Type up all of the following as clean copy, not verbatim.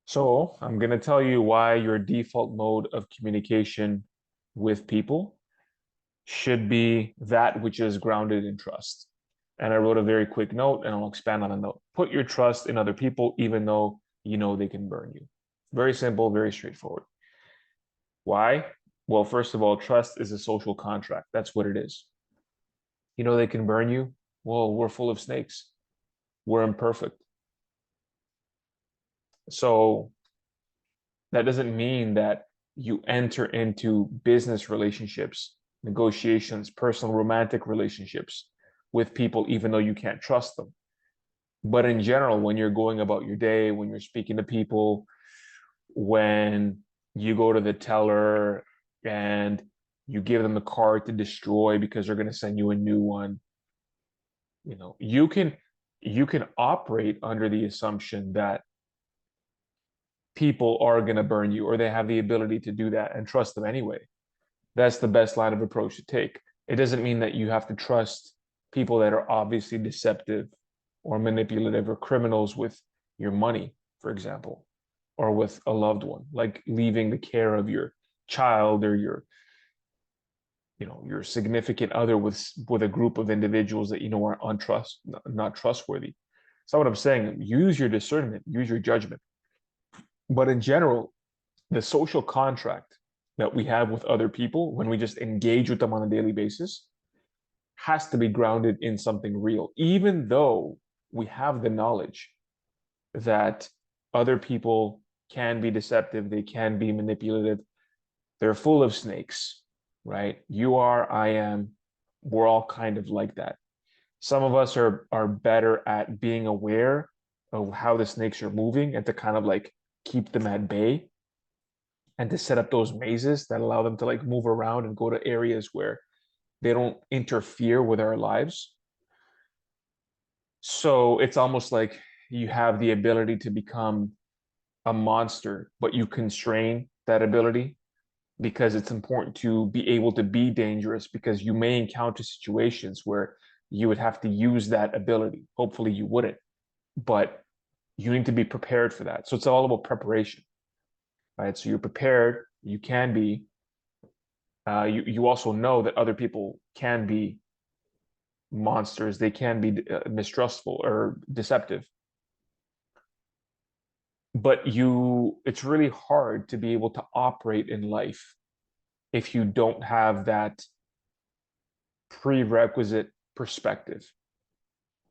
So I'm going to tell you why your default mode of communication with people should be that which is grounded in trust. And I wrote a very quick note and I'll expand on a note. Put your trust in other people, even though you know they can burn you. Very simple, very straightforward. Why? Well, first of all, trust is a social contract. That's what it is. You know they can burn you. Well, we're full of snakes. We're imperfect. So that doesn't mean that you enter into business relationships, negotiations, personal romantic relationships with people, even though you can't trust them. But in general, when you're going about your day, when you're speaking to people, when you go to the teller and you give them a card to destroy because they're going to send you a new one, you can operate under the assumption that people are going to burn you or they have the ability to do that and trust them anyway. That's the best line of approach to take. It doesn't mean that you have to trust people that are obviously deceptive or manipulative or criminals with your money, for example, or with a loved one, like leaving the care of your child or your significant other with a group of individuals that you know are not trustworthy. So what I'm saying, use your discernment, use your judgment. But in general, the social contract that we have with other people when we just engage with them on a daily basis has to be grounded in something real, even though we have the knowledge that other people can be deceptive, they can be manipulative, they're full of snakes, right? You are, I am, we're all kind of like that. Some of us are better at being aware of how the snakes are moving and to kind of like keep them at bay and to set up those mazes that allow them to like move around and go to areas where they don't interfere with our lives. So it's almost like you have the ability to become a monster, but you constrain that ability because it's important to be able to be dangerous because you may encounter situations where you would have to use that ability. Hopefully you wouldn't, but you need to be prepared for that. So it's all about preparation, right? So you're prepared, you can be, you also know that other people can be monsters. They can be mistrustful or deceptive. But it's really hard to be able to operate in life if you don't have that prerequisite perspective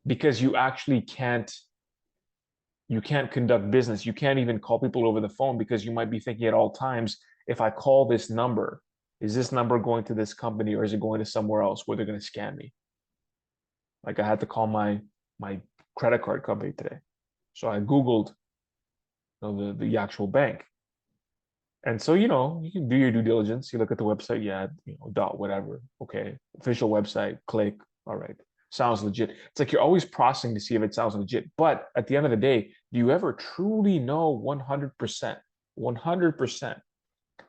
because you can't conduct business. You can't even call people over the phone because you might be thinking at all times, if I call this number, is this number going to this company or is it going to somewhere else where they're going to scam me? Like I had to call my credit card company today. So I Googled the actual bank. And so, you can do your due diligence. You look at the website, yeah, dot whatever. Okay. Official website, click. All right. Sounds legit. It's like you're always processing to see if it sounds legit. But at the end of the day, do you ever truly know 100%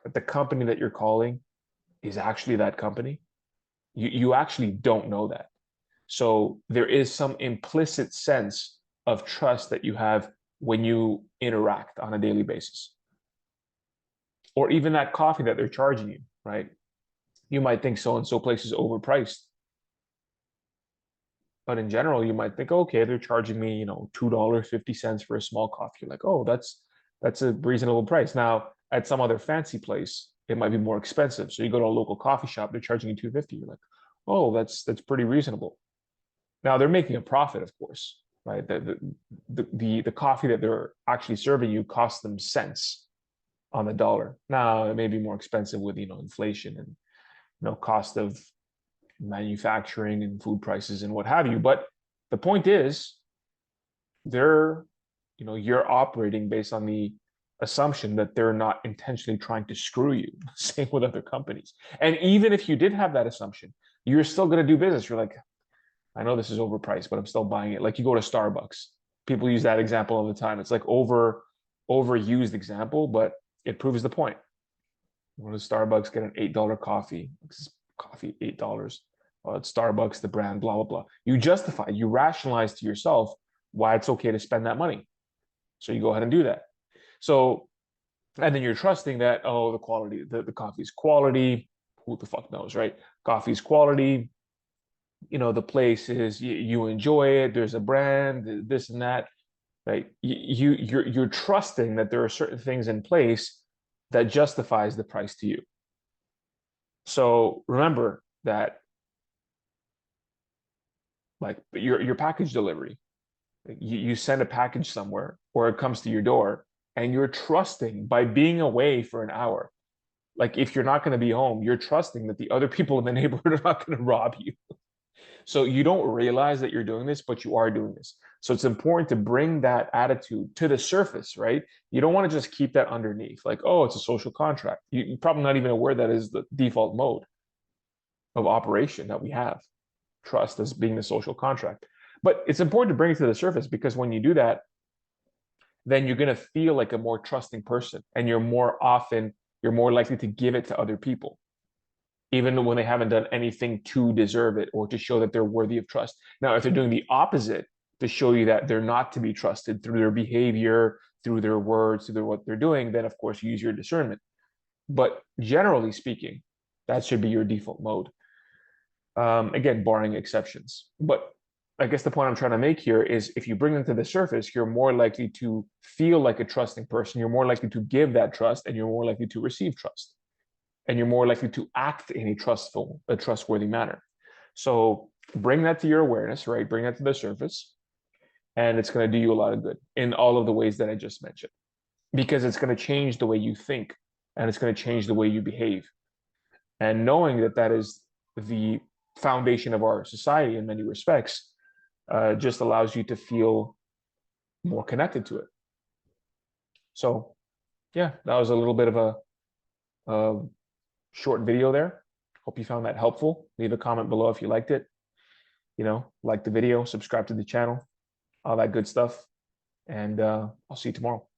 that the company that you're calling is actually that company? You actually don't know that. So there is some implicit sense of trust that you have when you interact on a daily basis. Or even that coffee that they're charging you, right? You might think so and so place is overpriced. But in general, you might think, okay, they're charging me, $2.50 for a small coffee. You're like, oh, that's a reasonable price. Now, at some other fancy place, it might be more expensive. So you go to a local coffee shop, they're charging you $2.50. You're like, oh, that's pretty reasonable. Now they're making a profit, of course, right? The coffee that they're actually serving you costs them cents on the dollar. Now it may be more expensive with inflation and cost of manufacturing and food prices and what have you. But the point is, they're you're operating based on the assumption that they're not intentionally trying to screw you. Same with other companies. And even if you did have that assumption, you're still going to do business. You're like, I know this is overpriced, but I'm still buying it. Like you go to Starbucks. People use that example all the time. It's like overused example, but it proves the point. You go to Starbucks, get an $8 coffee. Coffee, $8. It's Starbucks, the brand, blah, blah, blah. You justify, you rationalize to yourself why it's okay to spend that money. So you go ahead and do that. So, and then you're trusting that, oh, the quality, the coffee's quality, who the fuck knows, right? Coffee's quality, the place is, you enjoy it, there's a brand, this and that, right? You're trusting that there are certain things in place that justifies the price to you. So remember that, like your package delivery, you send a package somewhere or it comes to your door, and you're trusting by being away for an hour. Like if you're not going to be home, you're trusting that the other people in the neighborhood are not going to rob you. So you don't realize that you're doing this, but you are doing this. So it's important to bring that attitude to the surface, right? You don't want to just keep that underneath, like, oh, it's a social contract. You're probably not even aware that is the default mode of operation that we have, trust as being the social contract. But it's important to bring it to the surface, because when you do that, then you're going to feel like a more trusting person, and you're more likely to give it to other people, even when they haven't done anything to deserve it or to show that they're worthy of trust. Now, if they're doing the opposite to show you that they're not to be trusted through their behavior, through their words, through what they're doing, then of course use your discernment. But generally speaking, that should be your default mode. Again, barring exceptions. But I guess the point I'm trying to make here is, if you bring them to the surface, you're more likely to feel like a trusting person. You're more likely to give that trust, and you're more likely to receive trust, and you're more likely to act in a trustworthy manner. So bring that to your awareness, right? Bring that to the surface, and it's going to do you a lot of good in all of the ways that I just mentioned, because it's going to change the way you think, and it's going to change the way you behave. And knowing that that is the foundation of our society in many respects, just allows you to feel more connected to it. So, yeah, that was a little bit of a short video there. Hope you found that helpful. Leave a comment below if you liked it. Like the video, subscribe to the channel, all that good stuff. And I'll see you tomorrow.